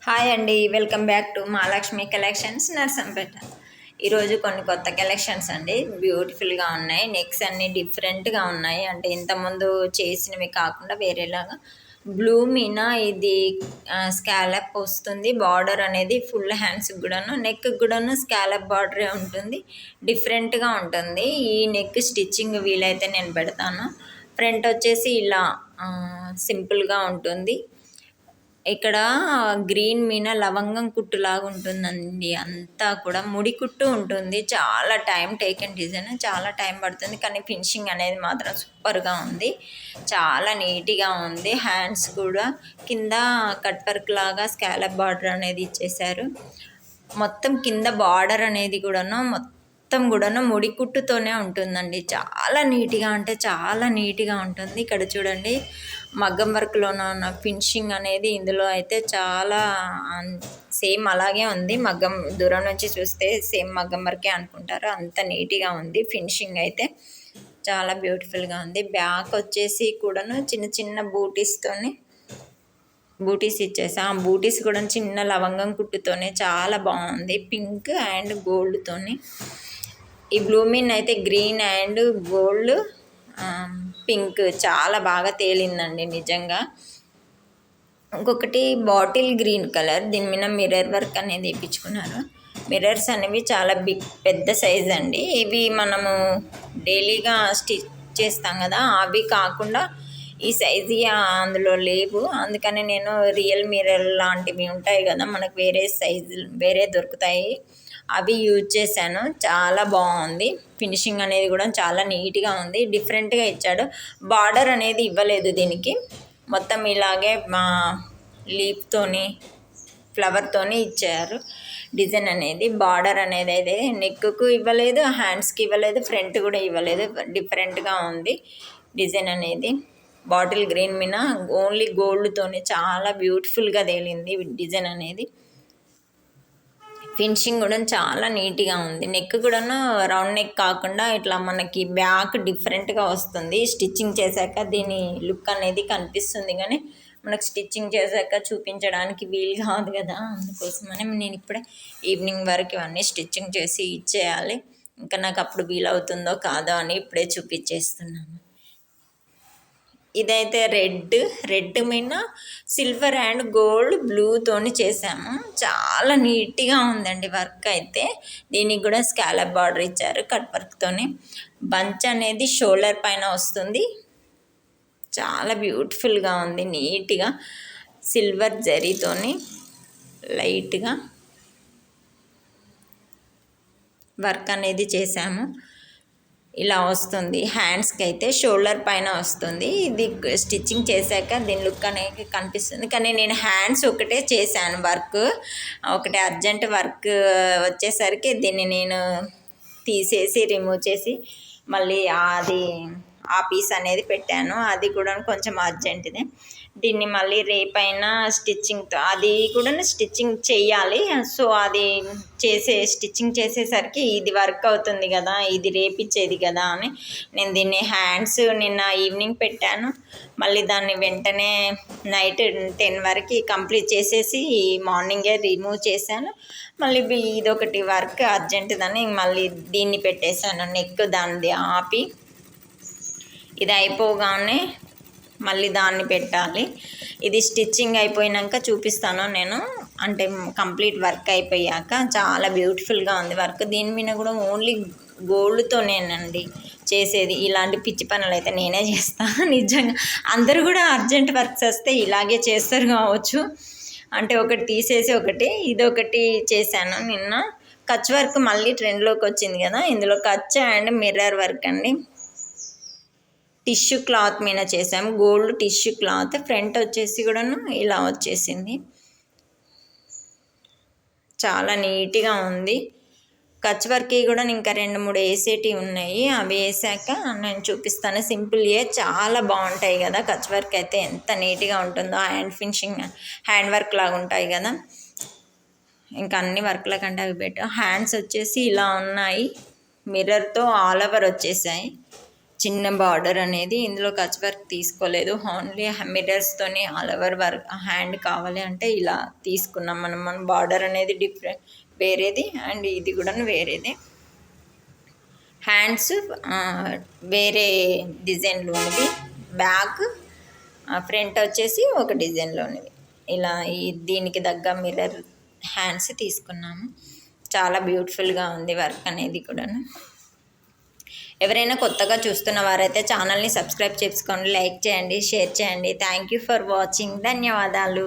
Hi అండి, welcome back to Mahalakshmi collections Narsampet. ఈరోజు కొన్ని కొత్త కలెక్షన్స్ అండి, బ్యూటిఫుల్గా ఉన్నాయి. నెక్స్ అన్ని డిఫరెంట్గా ఉన్నాయి, అంటే ఇంతకుముందు చేసినవి కాకుండా వేరేలాగా. బ్లూ మీనా ఇది స్కాలప్ వస్తుంది. బార్డర్ అనేది ఫుల్ హ్యాండ్స్కి కూడాను, నెక్ కూడాను స్కాలప్ బార్డరే ఉంటుంది. డిఫరెంట్గా ఉంటుంది. ఈ నెక్ స్టిచ్చింగ్ వీలైతే నేను పెడతాను. ఫ్రంట్ వచ్చేసి ఇలా సింపుల్గా ఉంటుంది. ఇక్కడ గ్రీన్ మీన లవంగం కుట్టులాగా ఉంటుందండి. అంతా కూడా ముడి కుట్టు ఉంటుంది. చాలా టైం టేకెన్ డిజైన్, చాలా టైం పడుతుంది, కానీ ఫినిషింగ్ అనేది మాత్రం సూపర్గా ఉంది. చాలా నీట్గా ఉంది. హ్యాండ్స్ కూడా కింద కట్ వర్క్ లాగా స్కాలప్ బార్డర్ అనేది ఇచ్చేసారు. మొత్తం కింద బార్డర్ అనేది కూడాను మొత్తం కూడాను ముడి కుట్టుతోనే ఉంటుందండి. చాలా నీట్గా, అంటే చాలా నీట్గా ఉంటుంది. ఇక్కడ చూడండి, మగ్గం వర్క్లోన ఉన్న ఫినిషింగ్ అనేది ఇందులో అయితే చాలా సేమ్ అలాగే ఉంది. మగ్గం దూరం నుంచి చూస్తే సేమ్ మగ్గం వర్కే అనుకుంటారు, అంత నీట్గా ఉంది. ఫినిషింగ్ అయితే చాలా బ్యూటిఫుల్గా ఉంది. బ్యాక్ వచ్చేసి కూడాను చిన్న చిన్న బూటీస్ ఇచ్చేసా. ఆ బూటీస్ కూడా చిన్న లవంగం కుట్టుతోనే చాలా బాగుంది. పింక్ అండ్ గోల్డ్తోని. ఈ బ్లూమిన్ అయితే గ్రీన్ అండ్ గోల్డ్ పింక్ చాలా బాగా తేలిందండి నిజంగా. ఇంకొకటి బాటిల్ గ్రీన్ కలర్, దీని మీద మిర్రర్ వర్క్ అనేది వేయించుకున్నారు. మిర్రర్స్ అనేవి చాలా పెద్ద సైజ్ అండి. ఇవి మనము డైలీగా స్టిచ్ చేస్తాం కదా, అవి కాకుండా ఈ సైజు అందులో లేవు. అందుకని నేను రియల్ మిర్రర్ లాంటివి ఉంటాయి కదా, మనకు వేరే సైజు వేరే దొరుకుతాయి, అవి యూజ్ చేశాను. చాలా బాగుంది. ఫినిషింగ్ అనేది కూడా చాలా నీట్గా ఉంది. డిఫరెంట్గా ఇచ్చాడు. బార్డర్ అనేది ఇవ్వలేదు దీనికి, మొత్తం ఇలాగే మా లీఫ్తోని ఫ్లవర్తోని ఇచ్చారు డిజైన్ అనేది. బార్డర్ అనేది అయితే నెక్కు ఇవ్వలేదు, హ్యాండ్స్కి ఇవ్వలేదు, ఫ్రంట్ కూడా ఇవ్వలేదు. డిఫరెంట్గా ఉంది డిజైన్ అనేది. బాటిల్ గ్రీన్ మీద ఓన్లీ గోల్డ్తోని చాలా బ్యూటిఫుల్గా తేలింది డిజైన్ అనేది. ఫినిషింగ్ కూడా చాలా నీట్గా ఉంది. నెక్ కూడాను రౌండ్ నెక్ కాకుండా ఇట్లా మనకి బ్యాక్ డిఫరెంట్గా వస్తుంది. స్టిచ్చింగ్ చేశాక దీని లుక్ అనేది కనిపిస్తుంది, కానీ మనకు స్టిచ్చింగ్ చేశాక చూపించడానికి వీలు కాదు కదా, అందుకోసమని నేను ఇప్పుడే ఈవినింగ్ వరకు ఇవన్నీ స్టిచ్చింగ్ చేసి ఇచ్చేయాలి. ఇంకా నాకు అప్పుడు వీలవుతుందో కాదో అని ఇప్పుడే చూపించేస్తున్నాను. ఇదైతే రెడ్ మీద సిల్వర్ అండ్ గోల్డ్ బ్లూతోని చేసాము. చాలా నీట్గా ఉందండి వర్క్ అయితే. దీనికి కూడా స్కాలప్ బార్డర్ ఇచ్చారు కట్ వర్క్తోని. బంచ్ అనేది షోల్డర్ పైన వస్తుంది. చాలా బ్యూటిఫుల్గా ఉంది. నీట్గా సిల్వర్ జరీతోని లైట్గా వర్క్ అనేది చేసాము. ఇలా వస్తుంది. హ్యాండ్స్కి అయితే షోల్డర్ పైన వస్తుంది. ఇది స్టిచ్చింగ్ చేశాక దీని లుక్ అనేది కనిపిస్తుంది, కానీ నేను హ్యాండ్స్ ఒకటే చేశాను వర్క్. ఒకటే అర్జెంట్ వర్క్ వచ్చేసరికి దీన్ని నేను తీసేసి రిమూవ్ చేసి మళ్ళీ ఆ పీస్ అనేది పెట్టాను. అది కూడా కొంచెం అర్జెంట్దే. దీన్ని మళ్ళీ రేపైనా స్టిచ్చింగ్తో అది కూడా స్టిచ్చింగ్ చెయ్యాలి. సో అది స్టిచ్చింగ్ చేసేసరికి ఇది వర్క్ అవుతుంది కదా, ఇది రేపిచ్చేది కదా అని నేను దీన్ని హ్యాండ్స్ నిన్న ఈవినింగ్ పెట్టాను. మళ్ళీ దాన్ని వెంటనే నైట్ 10 వరకు కంప్లీట్ చేసేసి మార్నింగే రిమూవ్ చేశాను. మళ్ళీ ఇదొకటి వర్క్ అర్జెంటుదని మళ్ళీ దీన్ని పెట్టేశాను. నెక్ దాన్ని ఆపి ఇది అయిపోగానే మళ్ళీ దాన్ని పెట్టాలి. ఇది స్టిచ్చింగ్ అయిపోయాక చూపిస్తాను నేను, అంటే కంప్లీట్ వర్క్ అయిపోయాక. చాలా బ్యూటిఫుల్గా ఉంది వర్క్. దీని మీద కూడా ఓన్లీ గోల్డ్తోనేనండి చేసేది. ఇలాంటి పిచ్చి పనులు అయితే నేనే చేస్తాను నిజంగా. అందరూ కూడా అర్జెంట్ వర్క్స్ వస్తే ఇలాగే చేస్తారు కావచ్చు, అంటే ఒకటి తీసేసి ఇదొకటి చేశాను నిన్న. కచ్ వర్క్ మళ్ళీ ట్రెండ్లోకి వచ్చింది కదా, ఇందులో కచ్ అండ్ మిర్రర్ వర్క్ అండి. టిష్యూ క్లాత్ మీద చేసాము, గోల్డ్ టిష్యూ క్లాత్. ఫ్రంట్ వచ్చేసి కూడాను ఇలా వచ్చేసింది. చాలా నీట్గా ఉంది. కచ్ వర్క్ కూడా ఇంకా 2-3 వేసేటివి ఉన్నాయి, అవి వేసాక నేను చూపిస్తాను. సింపుల్గా చాలా బాగుంటాయి కదా కచ్ వర్క్ అయితే, ఎంత నీట్గా ఉంటుందో. హ్యాండ్ వర్క్ లాగా ఉంటాయి కదా, ఇంకా అన్ని వర్క్ల కంటే అవి బెటర్. హ్యాండ్స్ వచ్చేసి ఇలా ఉన్నాయి, మిర్రర్తో ఆల్ ఓవర్ వచ్చేసాయి. చిన్న బార్డర్ అనేది ఇందులో కచ్ వర్క్ తీసుకోలేదు, ఓన్లీ మిర్రర్స్తోని ఆల్ ఓవర్ వర్క్ హ్యాండ్ కావాలి అంటే ఇలా తీసుకున్నాం మన బార్డర్ అనేది డిఫరెంట్ వేరేది అండ్ ఇది కూడా వేరేది. హ్యాండ్స్ వేరే డిజైన్లోనివి, బ్యాక్ ఫ్రంట్ వచ్చేసి ఒక డిజైన్లోనివి. ఇలా దీనికి తగ్గ మిర్రర్ హ్యాండ్స్ తీసుకున్నాము. చాలా బ్యూటిఫుల్గా ఉంది వర్క్ అనేది కూడాను. ఎవరైనా కొత్తగా చూస్తున్న వారైతే ఛానల్ని సబ్స్క్రైబ్ చేసుకోండి, లైక్ చేయండి, షేర్ చేయండి. Thank you for watching. ధన్యవాదాలు.